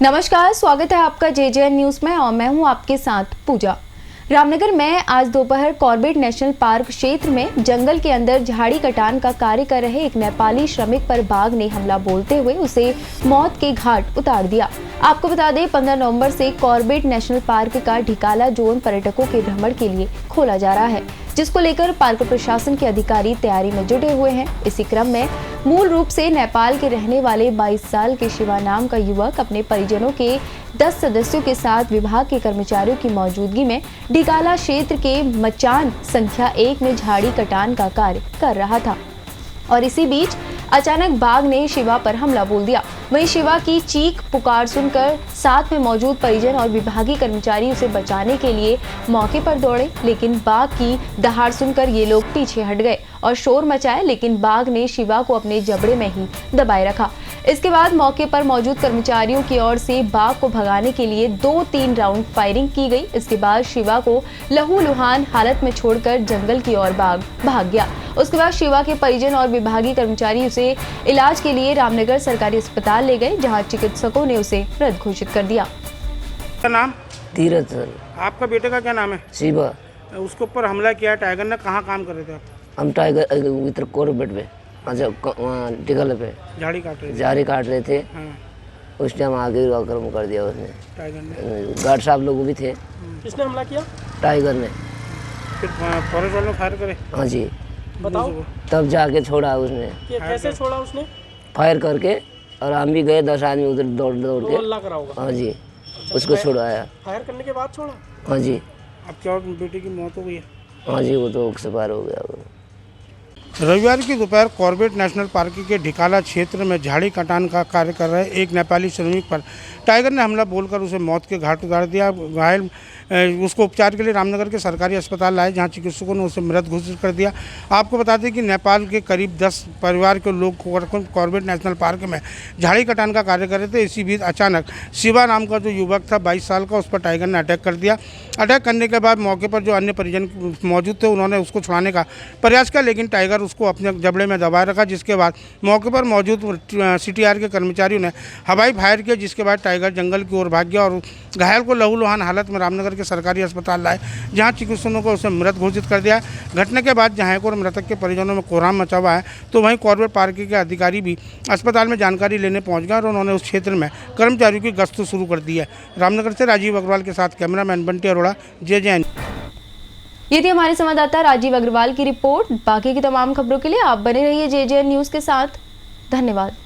नमस्कार, स्वागत है आपका JJN न्यूज में और मैं हूं आपके साथ पूजा। रामनगर में आज दोपहर कॉर्बेट नेशनल पार्क क्षेत्र में जंगल के अंदर झाड़ी कटान का कार्य कर रहे एक नेपाली श्रमिक पर बाघ ने हमला बोलते हुए उसे मौत के घाट उतार दिया। आपको बता दें, 15 नवंबर से कॉर्बेट नेशनल पार्क का ढिकाला जोन पर्यटकों के भ्रमण के लिए खोला जा रहा है, जिसको लेकर पार्क प्रशासन के अधिकारी तैयारी में जुटे हुए हैं। इसी क्रम में मूल रूप से नेपाल के रहने वाले 22 साल के शिवा नाम का युवक अपने परिजनों के 10 सदस्यों के साथ विभाग के कर्मचारियों की मौजूदगी में ढिकाला क्षेत्र के मचान संख्या 1 में झाड़ी कटान का कार्य कर रहा था और इसी बीच अचानक बाघ ने शिवा पर हमला बोल दिया। वहीं शिवा की चीख पुकार सुनकर साथ में मौजूद परिजन और विभागीय कर्मचारी उसे बचाने के लिए मौके पर दौड़े, लेकिन बाघ की दहाड़ सुनकर ये लोग पीछे हट गए और शोर मचाए, लेकिन बाघ ने शिवा को अपने जबड़े में ही दबाए रखा। इसके बाद मौके पर मौजूद कर्मचारियों की ओर से बाघ को भगाने के लिए 2-3 राउंड फायरिंग की गई। इसके बाद शिवा को लहूलुहान हालत में छोड़कर जंगल की ओर बाघ भाग गया। उसके बाद शिवा के परिजन और विभागीय कर्मचारी उसे इलाज के लिए रामनगर सरकारी अस्पताल ले गए, जहां चिकित्सकों ने उसे मृत घोषित कर दिया। का नाम? तीरथ सर। आपका बेटे का क्या नाम है? शिवा। उसके ऊपर हमला किया टाइगर ने, कहाँ काम कर रहे थे आप? हम टाइगर इधर कॉर्बेट पे टिकल पे झाड़ी काट रहे थे। हाँ। उस टाइम आगे आक्रमण कर दिया उसने, टाइगर ने। गार्ड साहब लोग भी थे। किसने हमला किया? टाइगर ने। फिर फॉरेस्ट वालों फायर करे? हाँ जी। बताओ। तब जाके छोड़ा उसने। कैसे छोड़ा उसने? फायर करके, और हम भी गए 10 आदमी उधर दौड़ के। हल्ला करा होगा। हाँ जी। उसको छुड़ाया। फायर करने के बाद छोड़ा? हाँ जी। अब क्या बेटे की मौत हो गई है? हाँ जी, वो तो एक्सपायर हो गया। रविवार की दोपहर कॉर्बेट नेशनल पार्क के ढिकाला क्षेत्र में झाड़ी कटान का कार्य कर रहे एक नेपाली श्रमिक पर टाइगर ने हमला बोलकर उसे मौत के घाट उतार दिया। घायल उसको उपचार के लिए रामनगर के सरकारी अस्पताल लाए, जहां चिकित्सकों ने उसे मृत घोषित कर दिया। आपको बता दें कि नेपाल के करीब 10 परिवार के लोग कॉर्बेट नेशनल पार्क में झाड़ी कटान का कार्य कर रहे थे। इसी बीच अचानक शिवा नाम का जो युवक था 22 साल का, उस पर टाइगर ने अटैक कर दिया। अटैक करने के बाद मौके पर जो अन्य परिजन मौजूद थे, उन्होंने उसको छुड़ाने का प्रयास किया, लेकिन टाइगर उसको अपने जबड़े में दबाए रखा, जिसके बाद मौके पर मौजूद CTR के कर्मचारियों ने हवाई फायर किया, जिसके बाद टाइगर जंगल की ओर भाग गया और घायल को लहूलुहान हालत में रामनगर के सरकारी अस्पताल लाए, जहां चिकित्सकों को उसे मृत घोषित कर दिया। घटना के बाद जहां और मृतक के परिजनों में कोहराम मचा हुआ है, तो वहीं कॉर्बेट पार्क के अधिकारी भी अस्पताल में जानकारी लेने पहुंच गए और उन्होंने उस क्षेत्र में कर्मचारियों की गश्त शुरू कर दी है। रामनगर से राजीव अग्रवाल के साथ कैमरामैन बंटी अरोड़ा, JJN। ये थी हमारे संवाददाता राजीव अग्रवाल की रिपोर्ट। बाकी की तमाम खबरों के लिए आप बने रहिए JJN न्यूज के साथ। धन्यवाद।